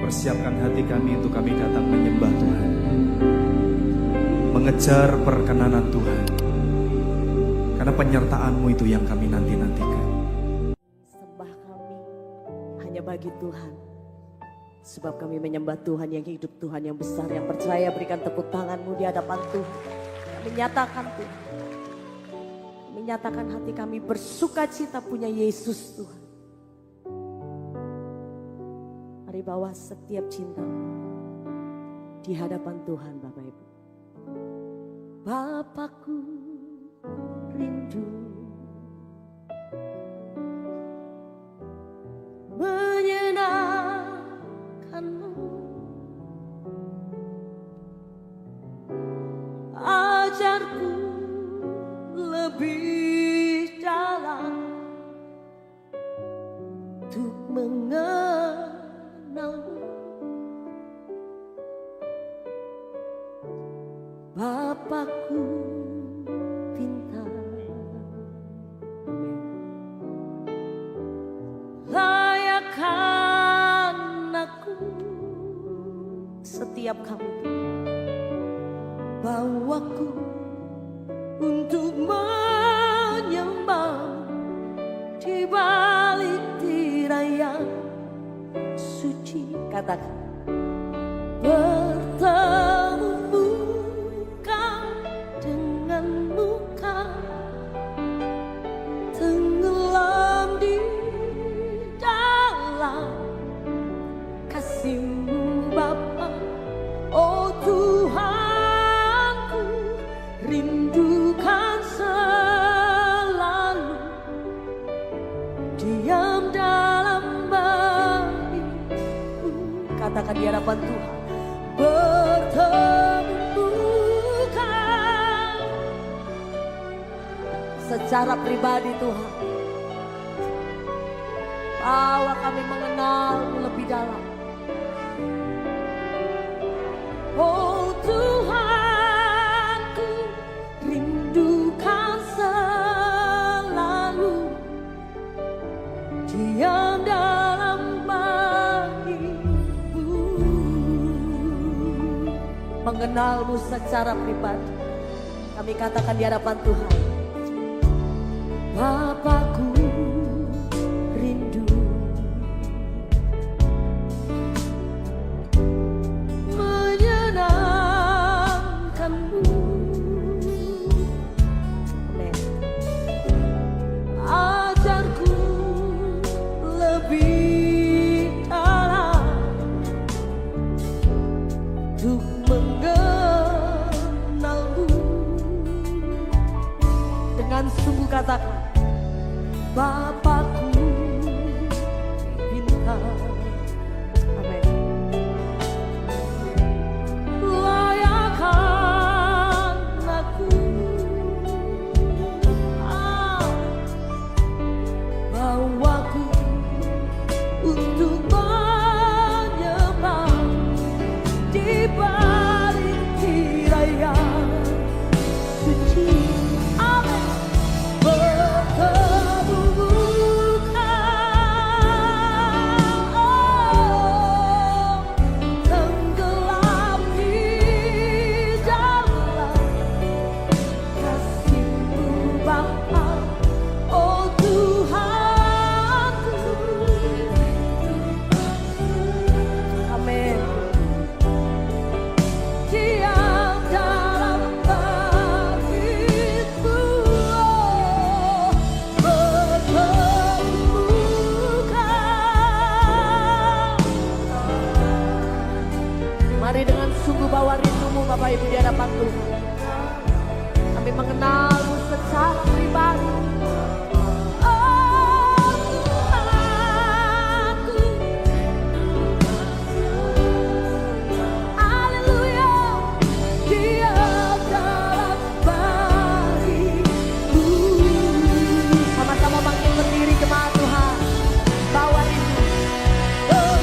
persiapkan hati kami untuk kami datang menyembah Tuhan, mengejar perkenanan Tuhan, karena penyertaan-Mu itu yang kami nanti-nantikan. Sembah kami hanya bagi Tuhan, sebab kami menyembah Tuhan yang hidup, Tuhan yang besar, yang percaya. Berikan tepuk tangan-Mu di hadapan Tuhan. Kami nyatakan Tuhan, kami nyatakan hati kami bersuka cita punya Yesus Tuhan. Mari bawa setiap cinta di hadapan Tuhan Bapak Ibu. Bapakku rindu menyenangkan-Mu, ajarku lebih dalam untuk mengenal-Mu. Bapakku pintar, amin. Layakkan aku setiap kamu, bawaku untuk menyembah di balik tirai yang suci. Katakan, bertemu muka dengan muka, tenggelam di dalam kasih-Mu Bapa. Oh Tuhanku, rindukan selalu diam dalam bait-Mu. Katakan di hadapan Tuhan, bertemu muka secara pribadi Tuhan. Bawa kami mengenal-Mu lebih dalam. Oh Tuhanku, rindukan selalu diam dalam bait-Mu. Mengenal-Mu secara pribadi. Kami katakan di hadapan Tuhan, Bapakku rindu menyenangkan-Mu, ajarku lebih dalam untuk mengenal-Mu. Dengan sungguh katakan, Bapakku pintar, amin. Layakkan aku, bawaku untuk menyembah di balik tirai yang suci. Amin. Bertemu muka, oh, tenggelam di dalam kasih-Mu Bapa. Oh Tuhanku, amin. Diam dalam bait-Mu, oh, bertemu muka. Mari dengan sungguh bawa rindu-Mu Bapak Ibu di hadapan Tuhan. Kami mengenal-Mu secara pribadi. Oh Tuhanku, haleluya, diam dalam bait-Mu. Sama-sama bangkit berdiri jemaat Tuhan, bawa rindu. Oh,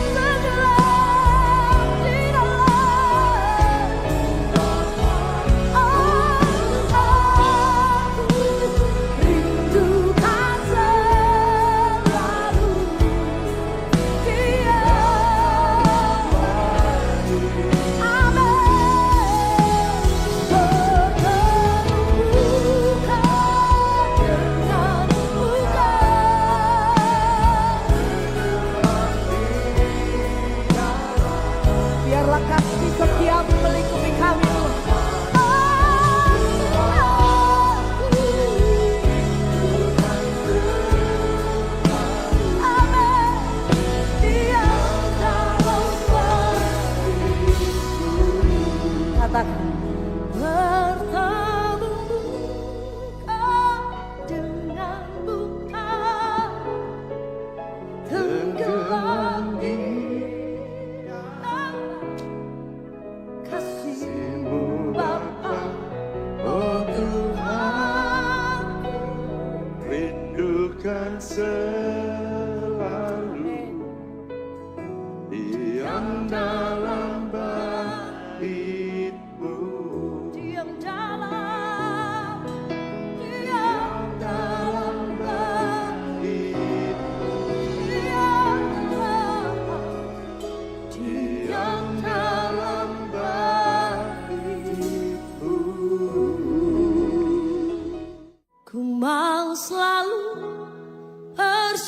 segala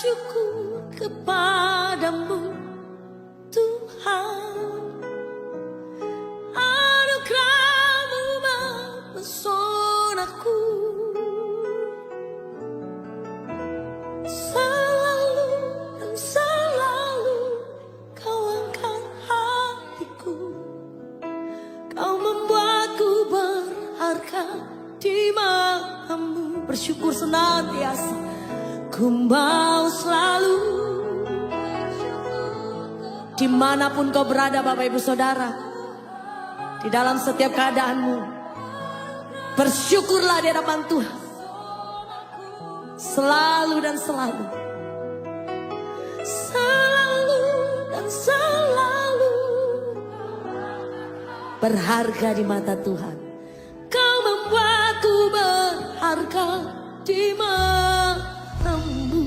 bersyukur kepadamu Tuhan. Anugerah-Mu memesonaku, selalu dan selalu Kau angkat hatiku. Kau membuatku berharga di matamu. Bersyukur senantiasa, ku mau selalu. Dimanapun kau berada Bapak Ibu Saudara, di dalam setiap keadaanmu, bersyukurlah di hadapan Tuhan. Selalu dan selalu. Selalu dan selalu berharga di mata Tuhan. Kau membuatku berharga di matamu.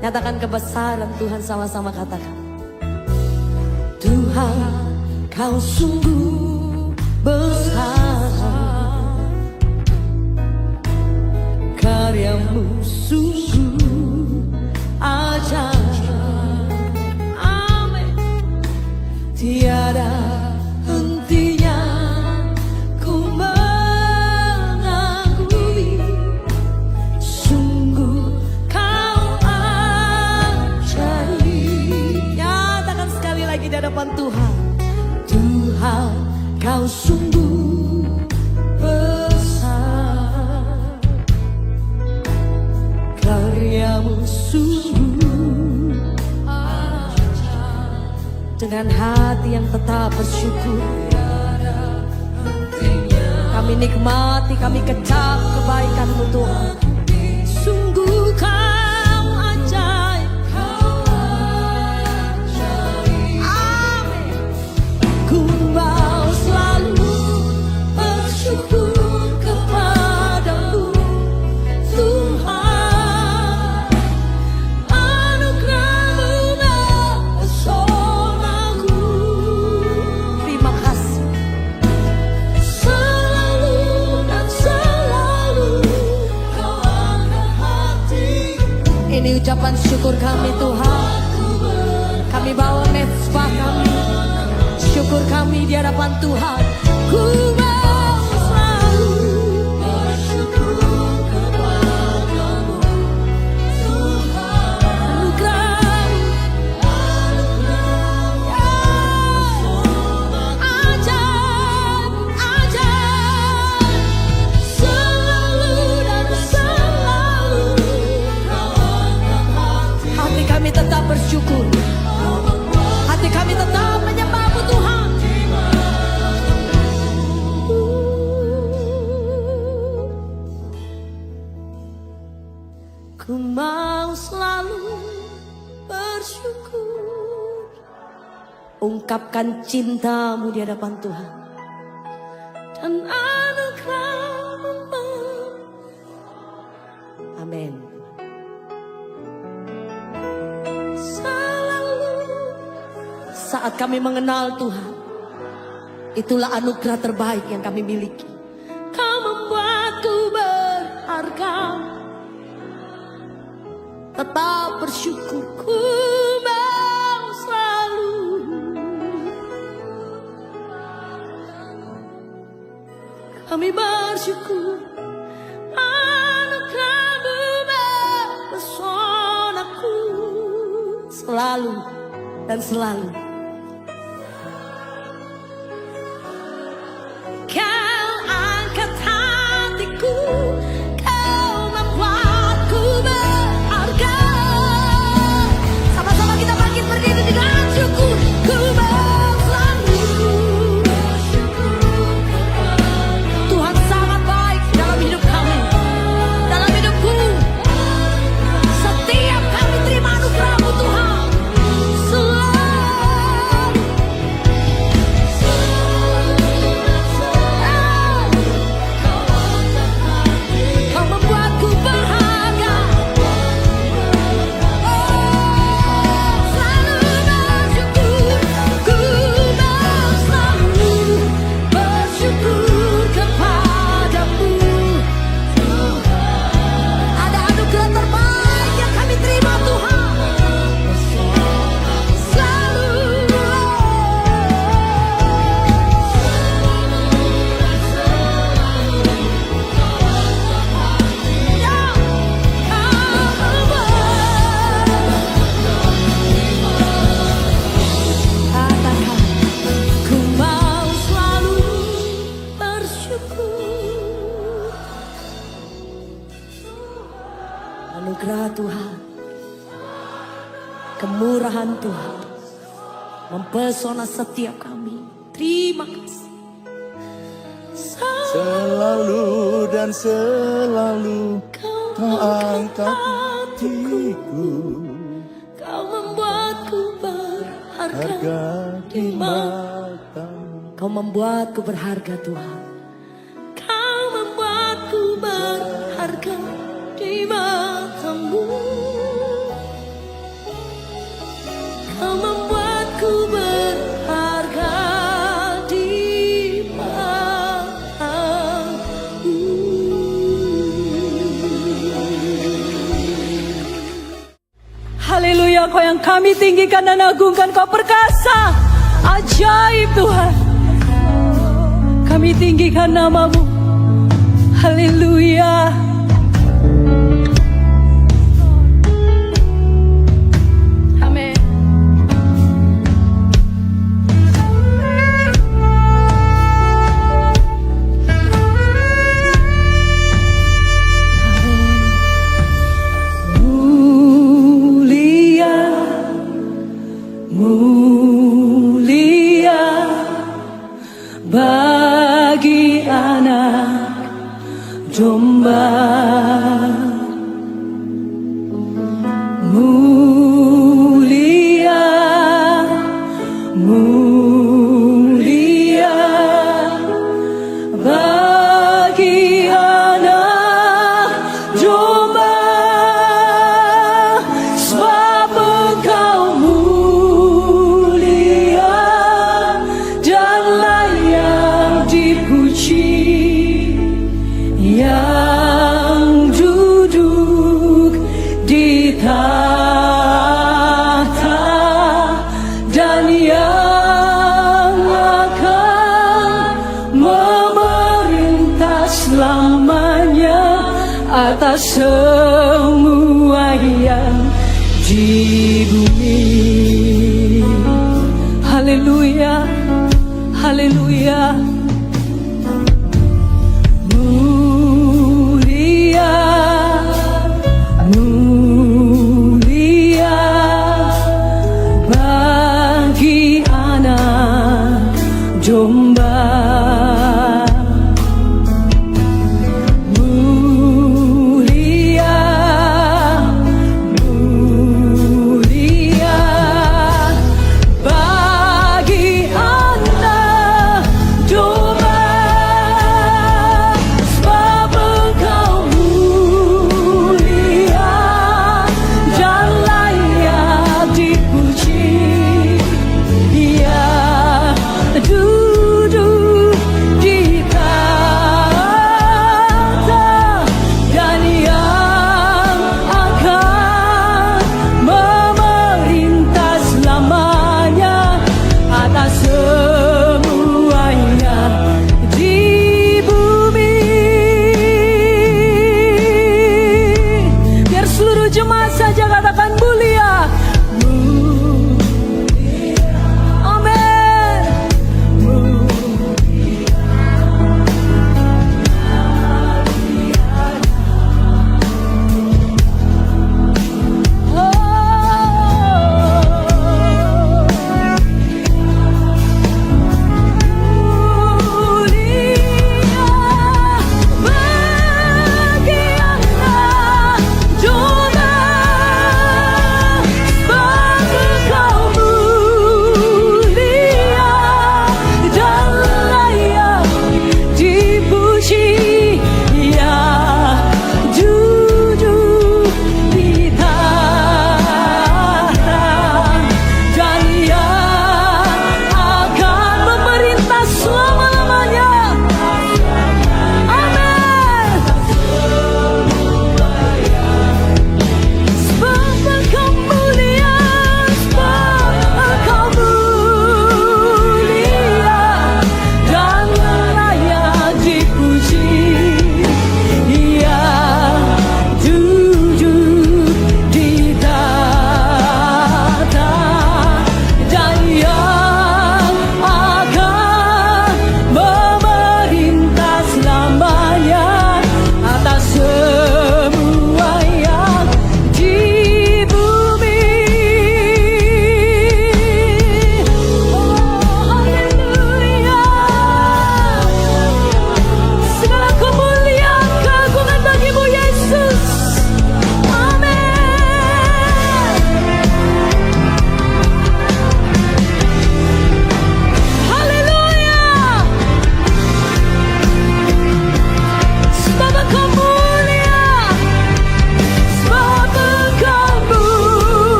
Nyatakan kebesaran Tuhan, sama-sama katakan. Tuhan, Kau sungguh besar, karya-Mu sungguh ajaib. Amin. Tiada hentinya ku mengagumi, sungguh Kau ajaib. Nyatakan sekali lagi di hadapan Tuhan. Tuhan, Kau sungguh besar, karya-Mu sungguh ajaib. Dengan hati yang tetap bersyukur, kami nikmati, kami kecap kebaikan-Mu Tuhan. Sungguh Kau ajaib. Amin. Ku mau selalu bersyukur kepadamu Tuhan. Anugerah-Mu memesonaku. Terima kasih. Selalu dan selalu Kau angkat hatiku. Ini ucapan syukur kami Tuhan. Kami bawa mezbah kami, syukur kami di hadapan Tuhan. Ku mau selalu bersyukur kepadamu Tuhan. Anugerah-Mu ajaib, ajaib. Selalu dan selalu Kau angkat hati. Hati kami tetap bersyukur. Hati kami tetap menyembah-Mu Tuhan. Ku mau selalu bersyukur. Ungkapkan cinta-Mu di hadapan Tuhan. Dan anugerah-Mu. Amin. Saat kami mengenal Tuhan, itulah anugerah terbaik yang kami miliki. Kau membuatku berharga, tetap bersyukur. Ku mau selalu. Kami bersyukur. Anugerah-Mu memesonaku. Selalu dan selalu. Kau angkat hatiku, Kau membuatku berharga. Sama-sama kita bangkit berdiri dengan syukur. Ku mau selalu bersyukur. Tuhan sangat baik dalam hidup kami, dalam hidupku. Setiap kami terima anugerah-Mu Tuhan. Selalu kemurahan Tuhan mempesona setiap kami. Terima kasih. Selalu dan selalu Kau Kau angkat hatiku, Kau membuatku berharga harga di matamu. Kau membuatku berharga Tuhan. Kau membuatku berharga di matamu. Kau membuatku berharga di matamu. Haleluya, Kau yang kami tinggikan dan agungkan. Kau perkasa, ajaib Tuhan. Kami tinggikan nama-Mu. Haleluya. Amin. Mulia, mulia bagi anak domba. Mulia, mulia bagi anak domba. Sebab Engkau mulia dan layak dipuji, yang duduk di tahta dan yang akan memerintah selamanya atas semua yang di bumi. Haleluya, haleluya. Mulia, mulia bagi anak domba. Mulia, mulia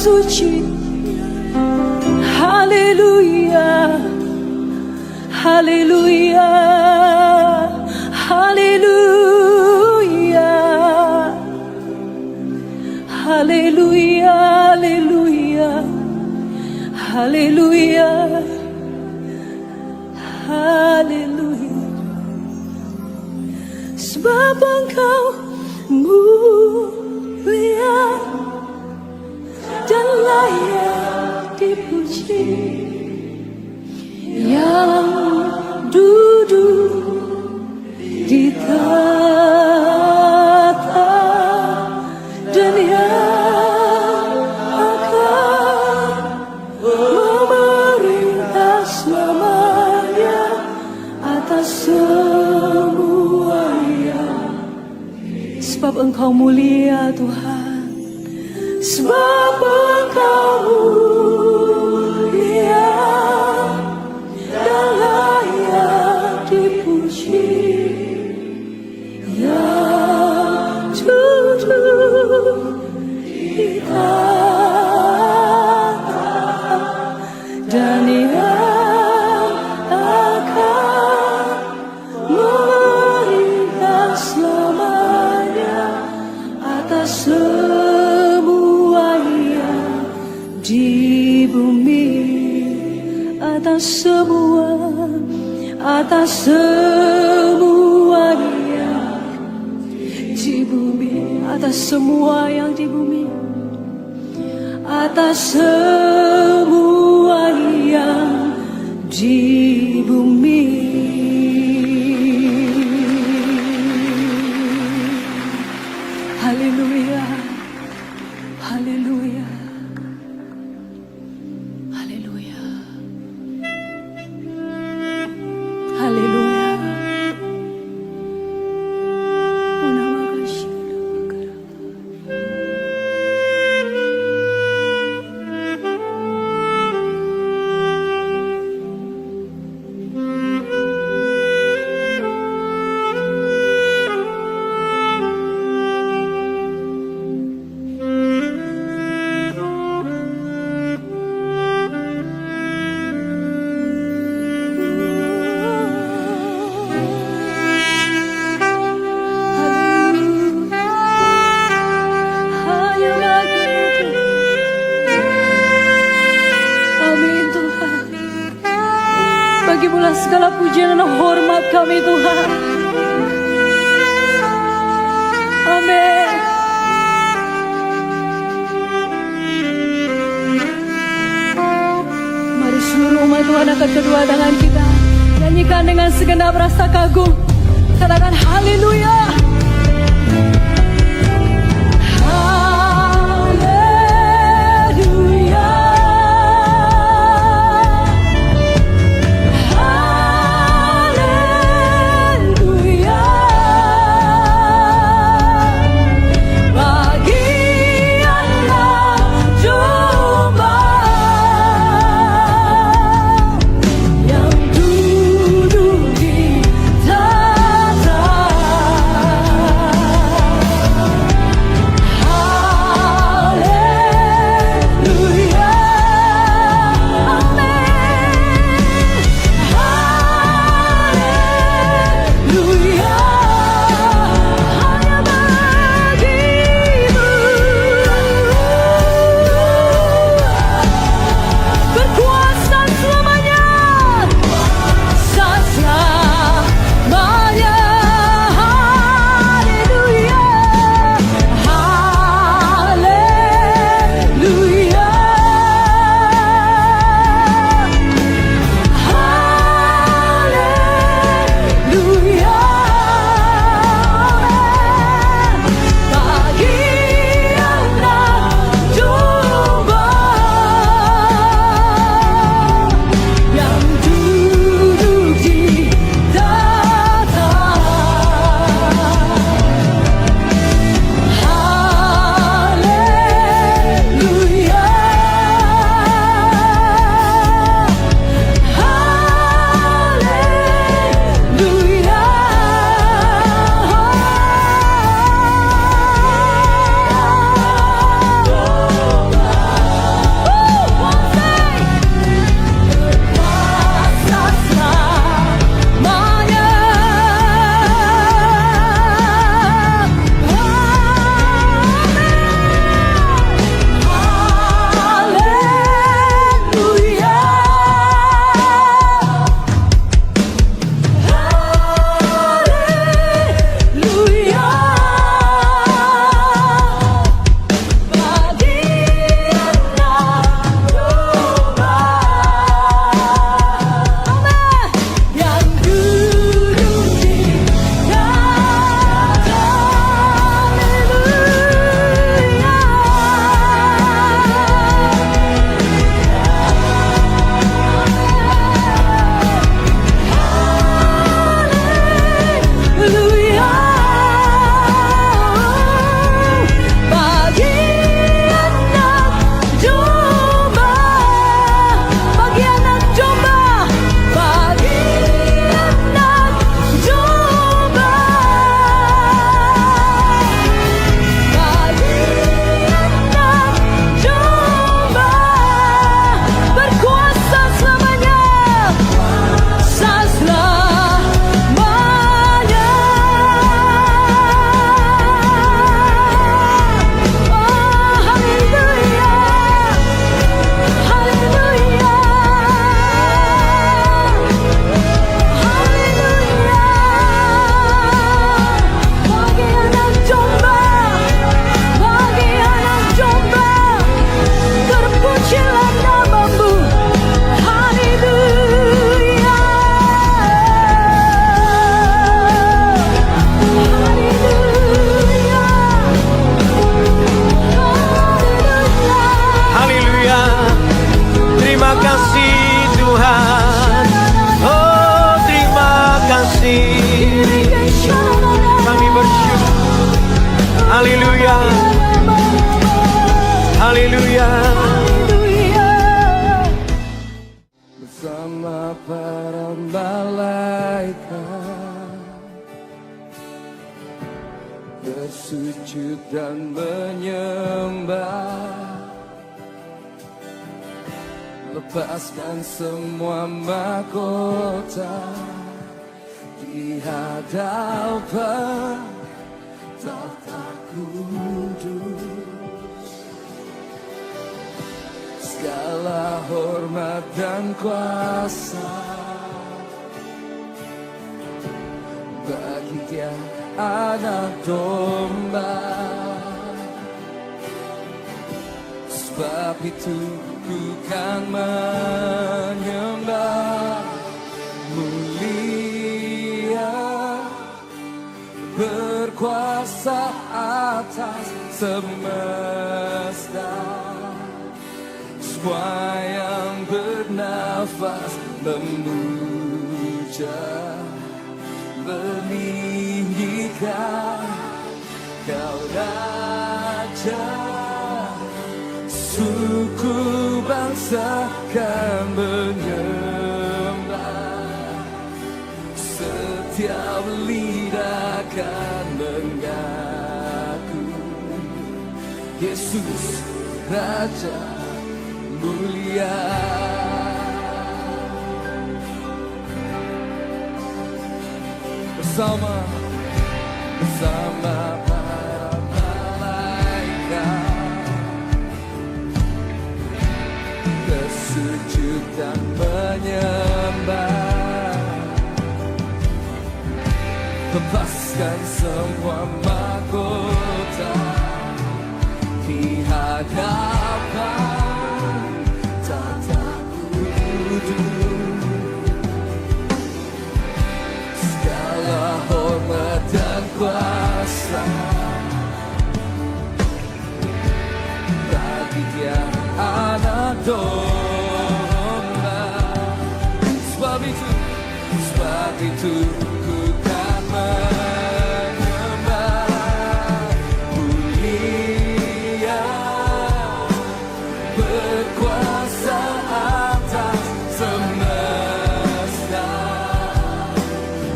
suci. Haleluya, haleluya, haleluya, haleluya, haleluya, haleluya, haleluya. Sebab Engkau mulia dan layak dipuji, yang duduk di tahta dan yang akan memerintah selamanya atas semuanya. Sebab Engkau mulia Tuhan, sebab Engkau mulia dan layak dipuji, yang duduk di tahta dan yang akan memerintah selamanya atas semuanya di bumi, atas semuanya di bumi, atas semua yang di bumi, atas semua yang di bumi. Haleluya, haleluya, haleluya, haleluya. Oh, nama kasih, nama kerap. Bagimulah segala pujian dan hormat kami Tuhan. Amin. Mari seluruh umat Tuhan angkat kedua tangan kita, nyanyikan dengan segenap rasa kagum, katakan haleluya. Yang duduk di tahta haleluya. Haleluya. Bersama para malaikat bersujud dan menyembah, lepaskan semua mahkota di hadapan tahta kudus. Segala hormat dan kuasa bagi Dia anak domba. Sebab itu ku kan menyembah, mulia, berkuasa atas semesta. Semua yang bernafas memuja, meninggikan Kau Raja. Suku bangsa kan menyembah, setiap lidah kan mengaku Yesus Raja mulia. Bersama para malaikat bersujud dan menyembah, lepaskan semua mahkota di hadapan tahta kudus. Segala hormat dan kuasa bagi Dia anak domba. Sebab itu ku kan menyembah, mulia, berkuasa atas semesta.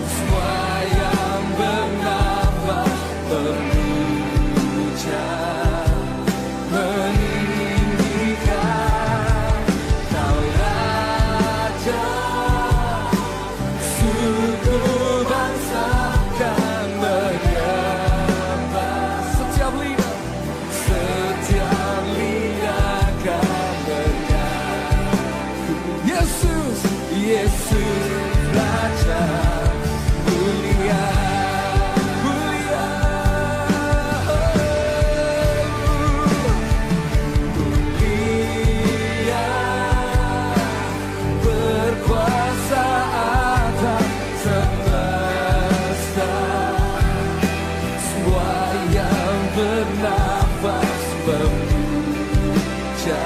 Semua yang bernafas memuja, meninggikan Kau Raja. Suku bangsa kan menyembah, setiap lidah kan mengaku Yesus, Yesus Raja mulia, mulia, mulia, berkuasa atas semesta. Semua yang bernafas memuja,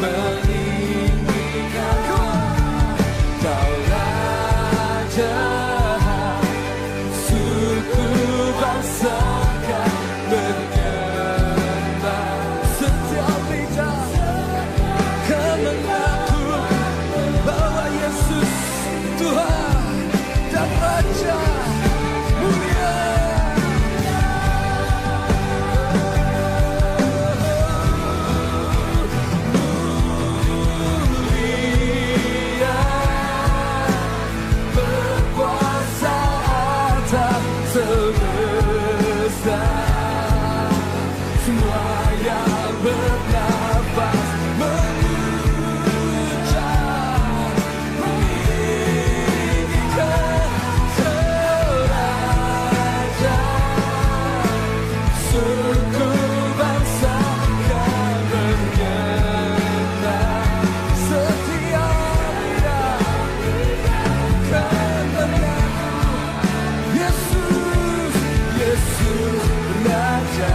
meninggikan Kau Raja. Suku bangsa kan menyembah, setiap lidah kan mengaku bahwa Yesus Tuhan dan Raja mulia. Mulia, berkuasa atas semesta. Semua yang bernafas memuja, meninggikan Kau Raja. Suku bangsa kan menyembah, setiap lidah kan mengaku Yesus, Yesus Raja.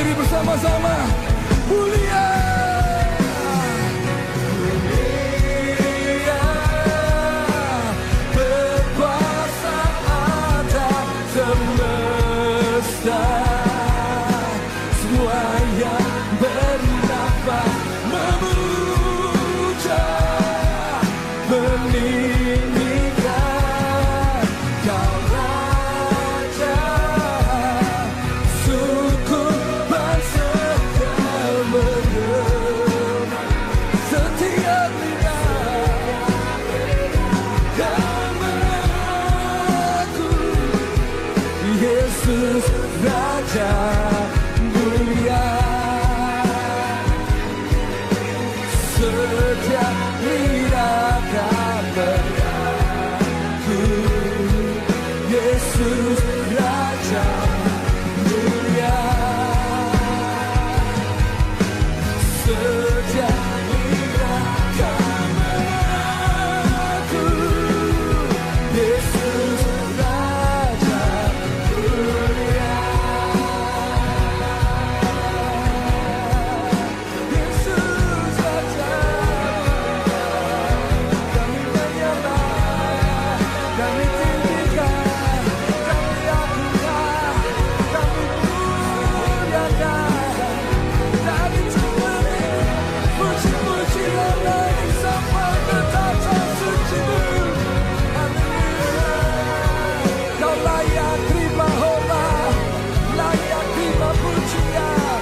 berdiri bersama-sama. Mulia, mulia, berkuasa atas semesta. Semua yang bernafas memuja, meninggikan Kau Raja. Suku bangsa kau menyembah, setiap lidah kau mengaku Yesus Raja mulia. Setiap lidah akan mengaku Yesus Raja mulia. Setiap lidah akan mengaku Yesus Raja mulia. Yesus Raja, kami menyembah, kami tinggikan, kami agungkan, kami muliakan. Dari cemberi, puji-pujian lagi sampai ke tata suci-Mu. Haleluya. Kau layak terima hormat, layak terima pujian.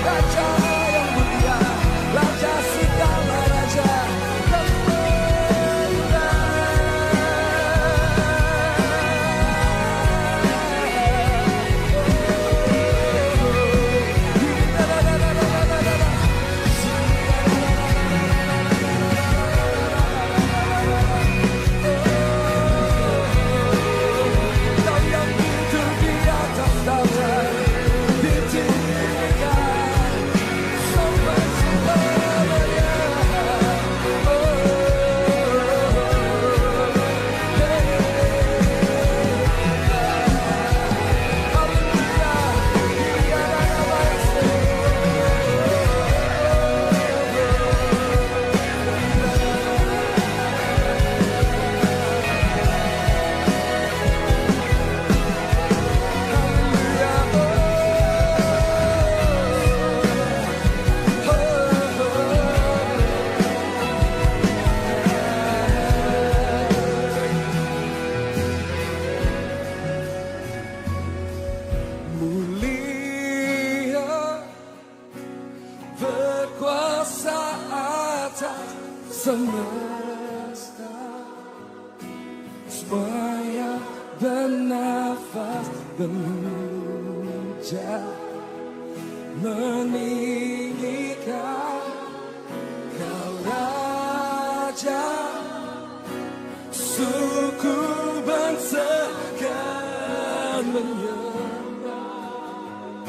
Raja yang mulia, Raja segala raja, kami Kau yang tidur di atas tahta, ditinggikan sampai selamanya. Haleluya, Dia nama Yesus. Mulia, berkuasa atas semesta. Semua yang bernafas memuja, meninggikan Kau Raja. Suku bangsa kan menyembah,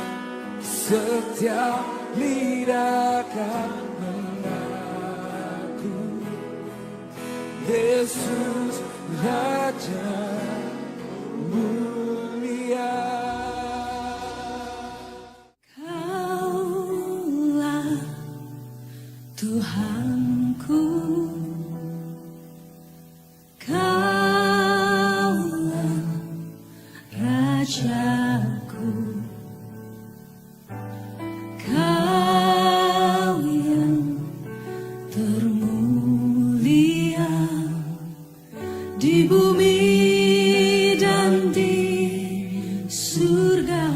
setiap lidah kan mengaku Yesus Raja mulia. Kaulah Tuhanku, Kaulah Rajaku, Kau yang termulia di bumi dan di surga.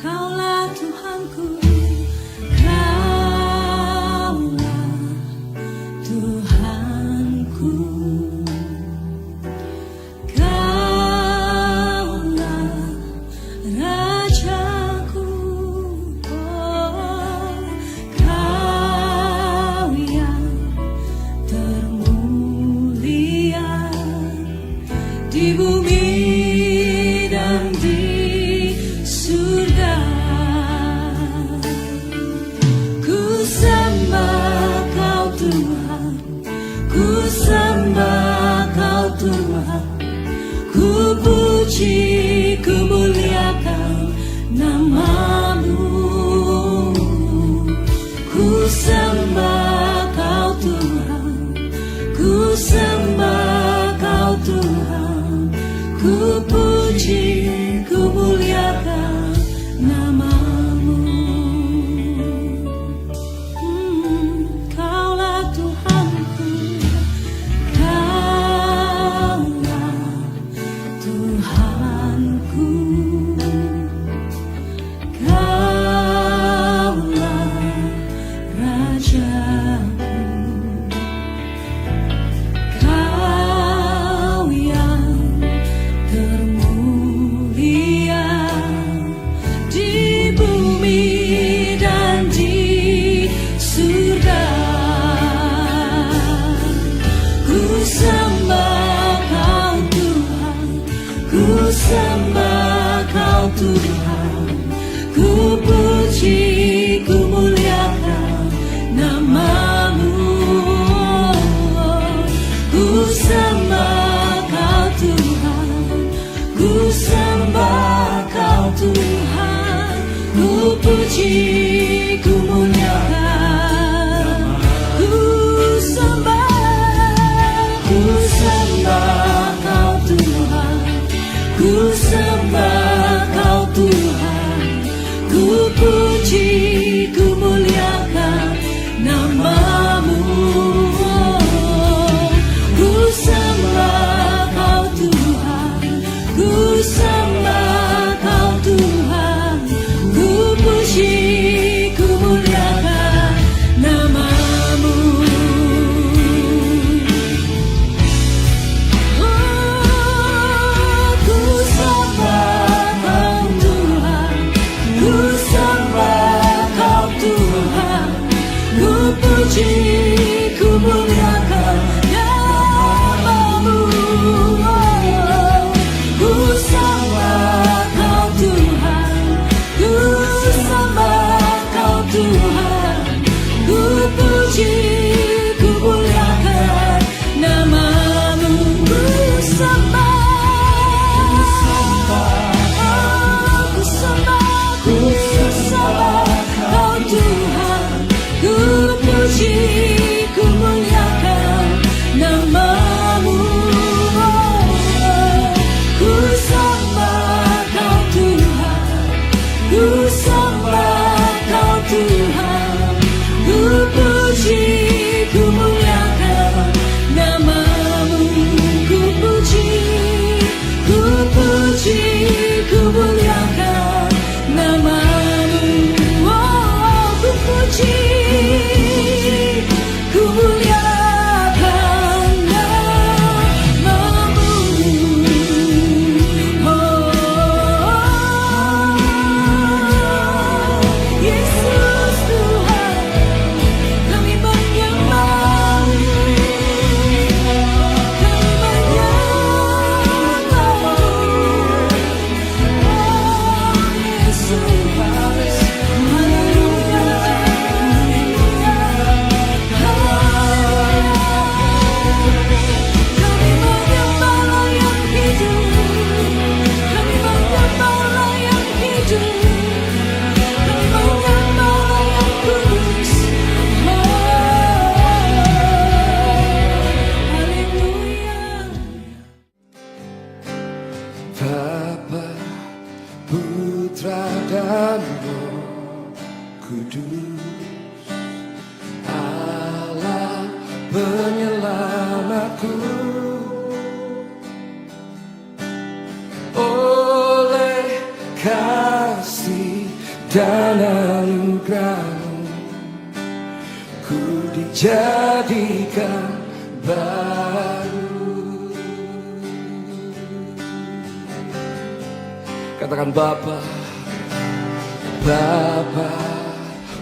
Kaulah Tuhanku, Kaulah Tuhanku, Kaulah Rajaku. Oh, Kau yang termulia di bumi dan di surga. Ku sembah Kau Tuhan, ku sembah Kau Tuhan, ku puji, ku muliakan nama-Mu. sembah Kau Tuhan, ku puji, ku muliakan nama-Mu. Kaulah Tuhanku, Kaulah Tuhanku, Kaulah Rajaku, Kau yang termulia di bumi dan di surga. Ku sembah Kau Tuhan, ku sembah Kau Tuhan, ku puji, ku muliakan nama-Mu. Ku sembah Kau Tuhan, ku sembah Kau Tuhan, ku puji, ku muliakan. Ku sembah Kau Tuhan, ku sembah Kau Tuhan, ku puji, ku muliakan nama-Mu. Ku sembah Kau Tuhan, ku sembah Kau Tuhan, ku puji, ku muliakan nama-Mu. Ku sembah Kau Tuhan, ku sembah Kau Tuhan, ku puji, ku muliakan nama-Mu. Ku sembah Kau Tuhan, ku sembah Kau Tuhan, ku puji, ku muliakan nama-Mu. Ku sembah, ku sembah Kau Tuhan, ku puji, ku muliakan nama-Mu. Ku sembah Kau Tuhan, ku sembah Kau Tuhan, ku puji, ku muliakan nama-Mu. Ku puji, ku puji, ku muliakan nama-Mu. Oh, ku puji, ku muliakan nama-Mu. Oh, Yesus Tuhan, kami menyembah-Mu, kami menyembah-Mu. Oh, Yesus, haleluya, kami menyembah yang hidup, kami menyembah yang hidup, kami menyembah yang kudus. Haleluya. Bapa, Putra dan Roh Kudus, Allah penyelamatku. Oleh kasih dan anugerah-Mu, ku dijadikan baru. Katakan Bapa, Bapa,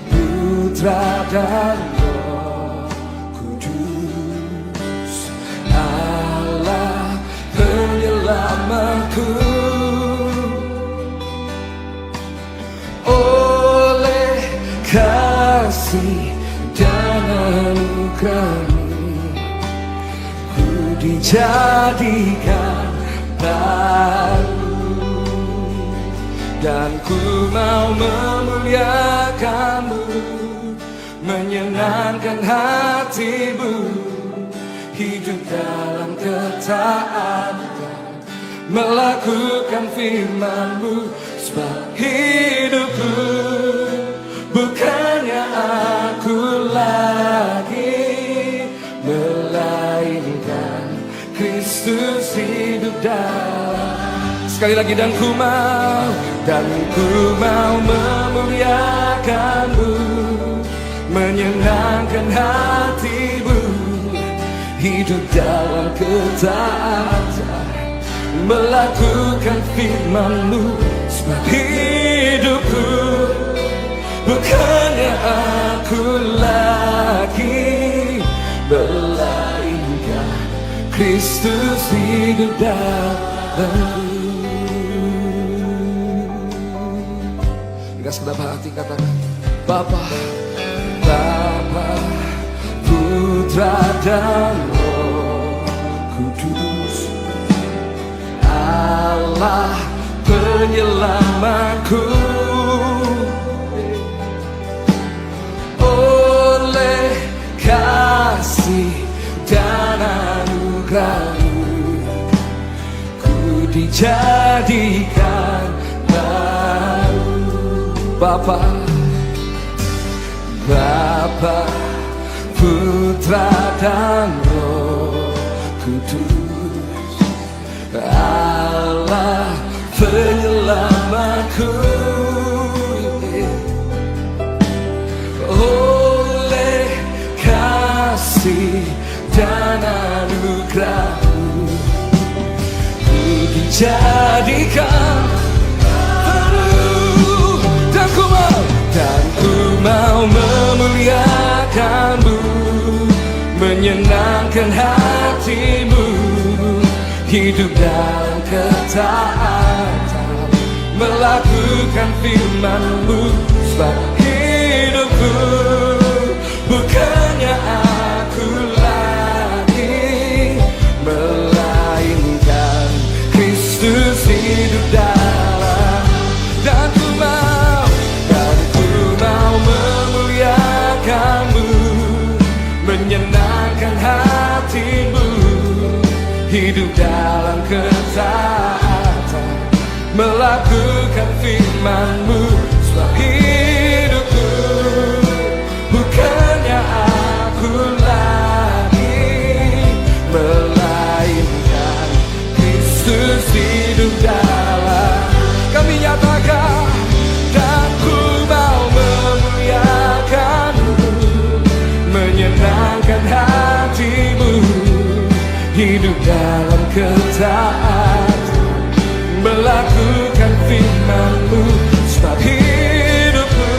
Putra dan Roh Kudus, Allah penyelamatku. Oleh kasih dan anugerah-Mu, ku dijadikan baru. Dan ku mau memuliakan-Mu, menyenangkan hati-Mu, hidup ketaatan, melakukan firman-Mu. Sebab hidupku bukannya aku lagi, melainkan Kristus hidup dalam. Sekali lagi, dan ku mau memuliakan-Mu, menyenangkan hati-Mu, hidup dalam ketaatan, melakukan firman-Mu. Sebab hidupku bukannya aku lagi, melainkan Kristus hidup dalamku. Dengan segenap hati katakan, Bapa, Bapa, Putra dan Roh Kudus, Allah penyelamatku. Oleh kasih dan anugerah-Mu, ku dijadikan baru. Bapa, Bapa, Putra dan Roh Kudus, Allah penyelamatku. Oleh kasih dan anugerah-Mu, ku dijadikan baru. Dan ku mau memuliakan-Mu, menyenangkan hati-Mu, hidup dalam ketaatan, melakukan firman-Mu. Sebab hidupku bukannya aku lagi, melainkan Kristus hidup dalam. Dan ku mau memuliakan-Mu, menyenangkan hati-Mu, hidup dalam ketaatan, melakukan firman-Mu. Sebab hidupku bukannya aku lagi, melainkan Kristus hidup dalam. Kami nyatakan, dan ku mau memuliakan-Mu, menyenangkan hati-Mu, hidup dalam ketaatan, melakukan firman-Mu. Sebab hidupku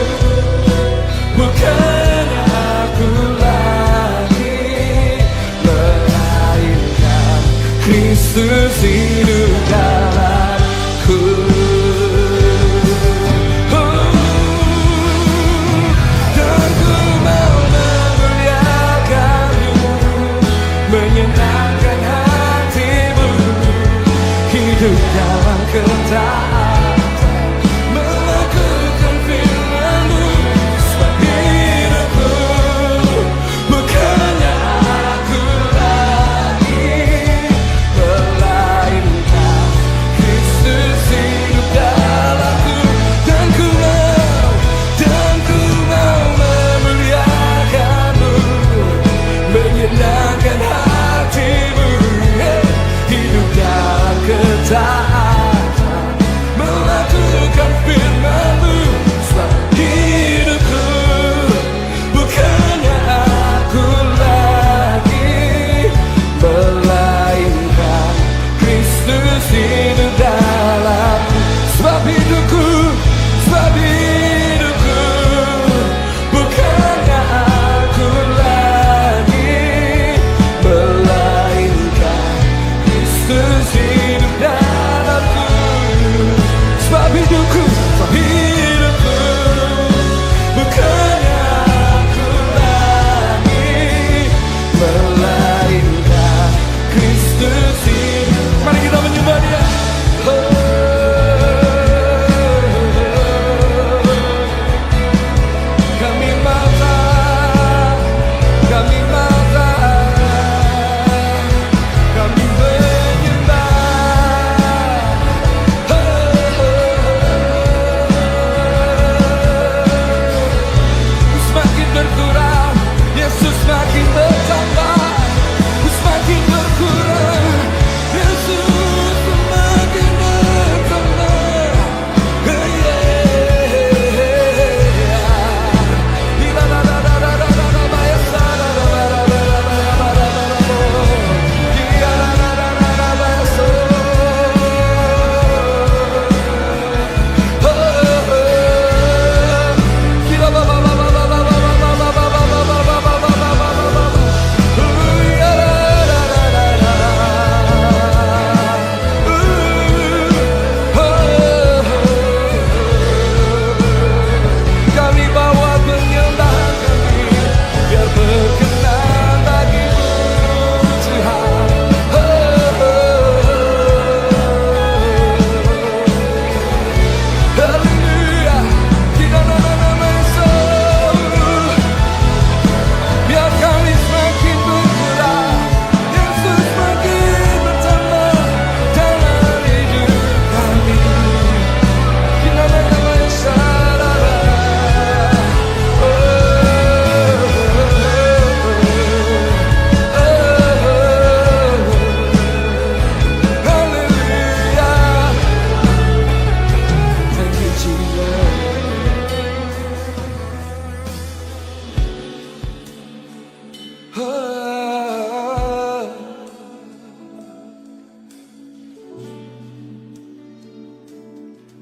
bukannya aku lagi, melainkan Kristus hidup dalamku. Dan ku mau memuliakan-Mu, menyenangkan hati-Mu, hidup dalam ketaatan, melakukan firman-Mu. Sebab hidupku bukannya aku lagi, melainkan Kristus hidup dalamku. Dan ku mau memuliakan-Mu, menyenangkan hati-Mu, hidup dalam ketaatan,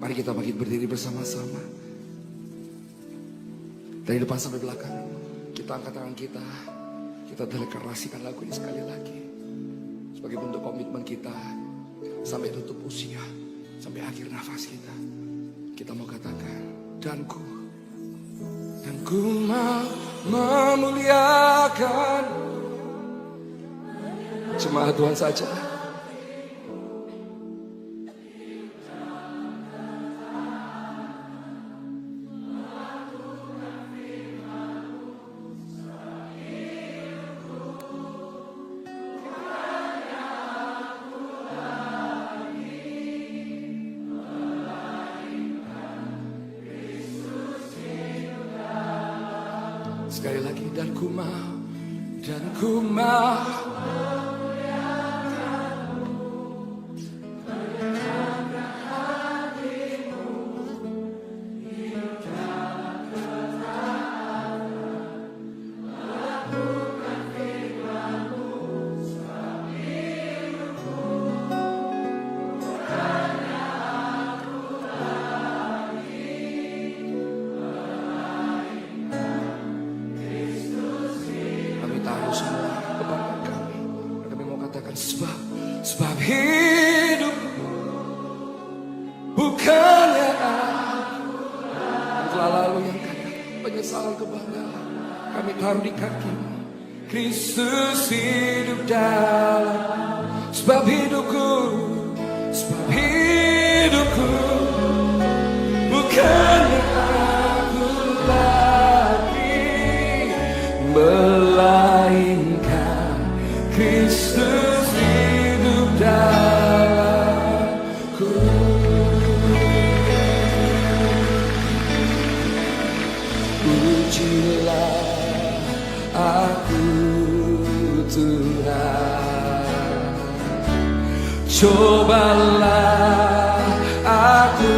Mari kita bangkit berdiri bersama-sama. Dari depan sampai belakang, kita angkat tangan kita. Kita deklarasikan lagu ini sekali lagi. Sebagai bentuk komitmen kita sampai tutup usia, sampai akhir nafas kita. Kita mau katakan, dan ku mau memuliakan cuma Tuhan saja. Sekali lagi, dan ku mau taruh semua kebanggaan kami. Dan kami mau katakan, sebab hidup bukannya aku yang telah lalu, yang kaya penyesalan kebanggaan kami taruh di kaki-Mu. Kristus hidup dalam, sebab hidupku bukannya aku lagi, melainkan Kristus hidup dalamku. Pujilah aku Tuhan, cobalah aku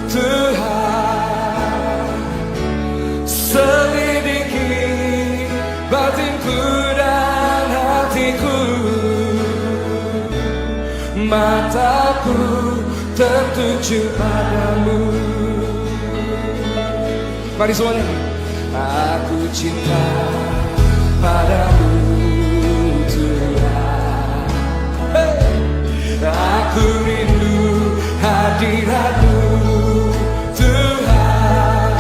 Tuhan, selidiki batinku dan hatiku, mataku tertuju padamu. Mari semuanya. Aku cinta padamu Tuhan, aku rindu hadirat-Mu Tuhan,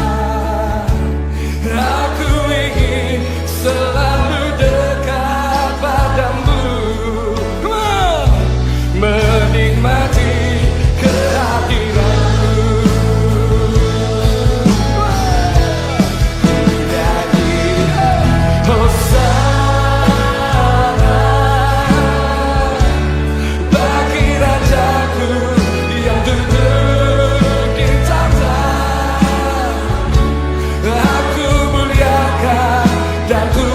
aku ingin selalu dekat padamu, menikmati kehadiran-Mu. Hosana bagi Rajaku yang duduk di tahta. Aku muliakan dan ku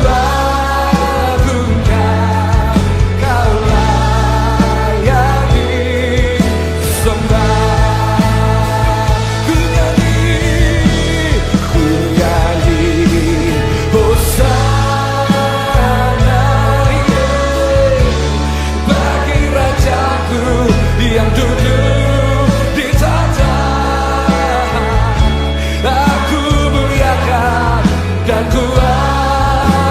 agungkan, Kau layak disembah. Ku nyanyi Hosana bagi Rajaku yang duduk di tahta. Aku muliakan dan ku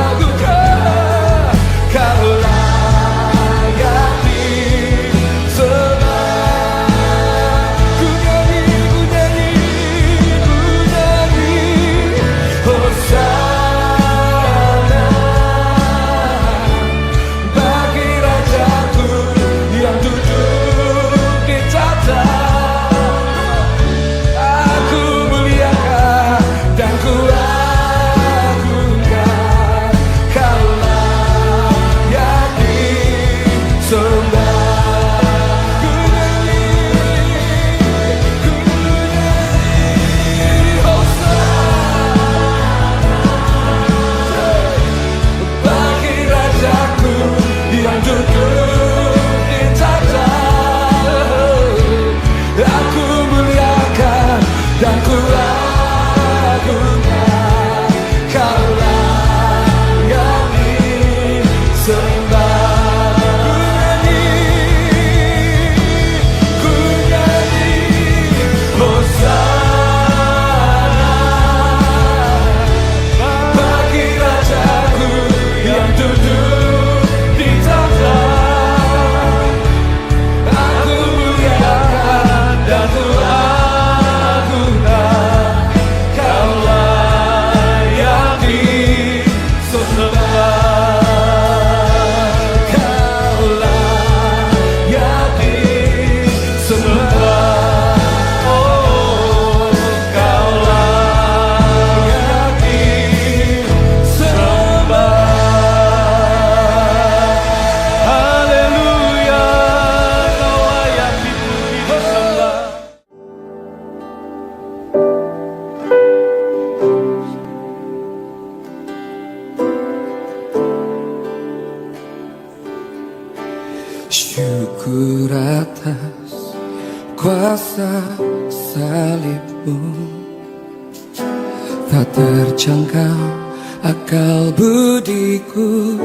agungkan, Kau layak disembah. Ku nyanyi Hosana bagi Rajaku yang duduk di tahta. Aku muliakan dan ku agungkan, Kau layak disembah. Ku nyanyi Hosana bagi Rajaku yang duduk di tahta. Aku muliakan dan ku agungkan, Kau layak disembah. Ku nyanyi Syukur atas kuasa salibmu, tak terjangkau akal budiku.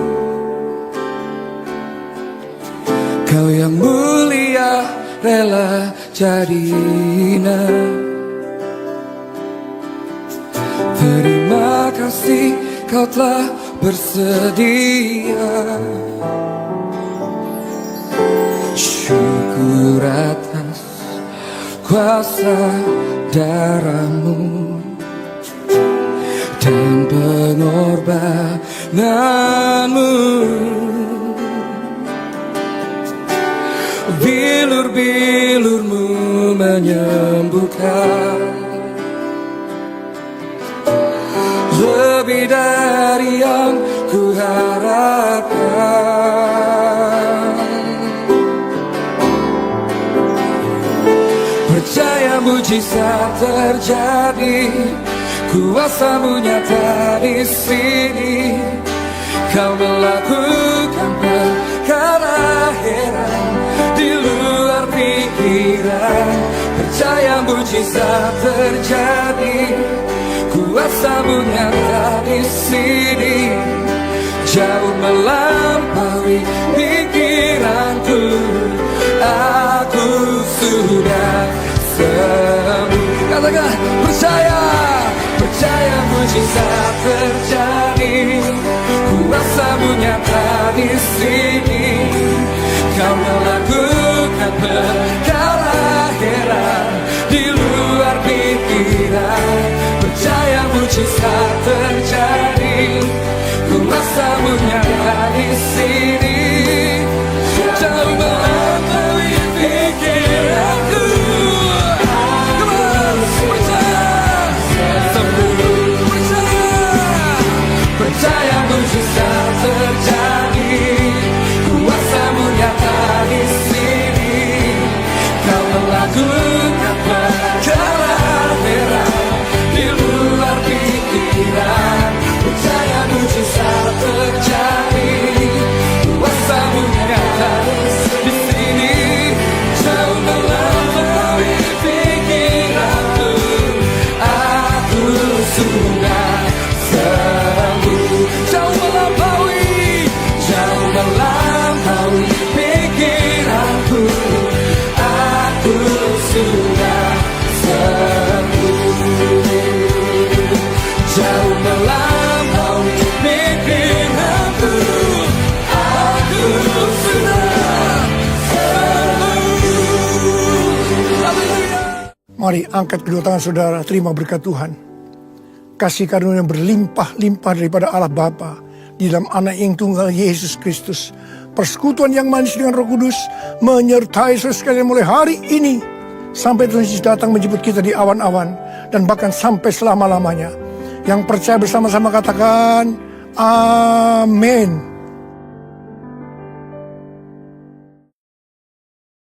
Kau yang mulia rela jadi hina. Terima kasih kau telah bersedia. Syukur atas kuasa darahmu dan pengorbananmu. Bilur-bilurmu menyembuhkan, lebih dari yang kuharapkan. Percaya mujizat terjadi, kuasa-Mu nyata di sini. Kau melakukan perkara heran di luar pikiran. Percaya mujizat terjadi, kuasa-Mu nyata di sini. Jauh melampaui pikiranku, aku sudah sembuh. Katakan percaya, percaya mujizat terjadi, kuasa-Mu nyata di sini. Kau melakukan perkara heran di luar pikiran. Percaya mujizat terjadi, kuasa-Mu nyata di sini. Jauh melampaui pikiranku. Percaya mujizat terjadi, kuasa-Mu nyata di sini. Kau melakukan perkara heran di luar pikiran. Percaya mujizat terjadi, kuasa-Mu nyata di sini. Jauh melampaui pikiranku, aku sudah sembuh. Jauh melampaui pikiranku, aku sudah sembuh. Jauh melampaui pikiranku, aku sudah sembuh. Mari angkat kedua tangan saudara, terima berkat Tuhan. Kasih karunia yang berlimpah-limpah daripada Allah Bapa di dalam Anak yang tunggal Yesus Kristus. Persekutuan yang manis dengan Roh Kudus menyertai saudara sekalian mulai hari ini sampai Tuhan Yesus datang menjemput kita di awan-awan dan bahkan sampai selama-lamanya. Yang percaya bersama-sama katakan amin.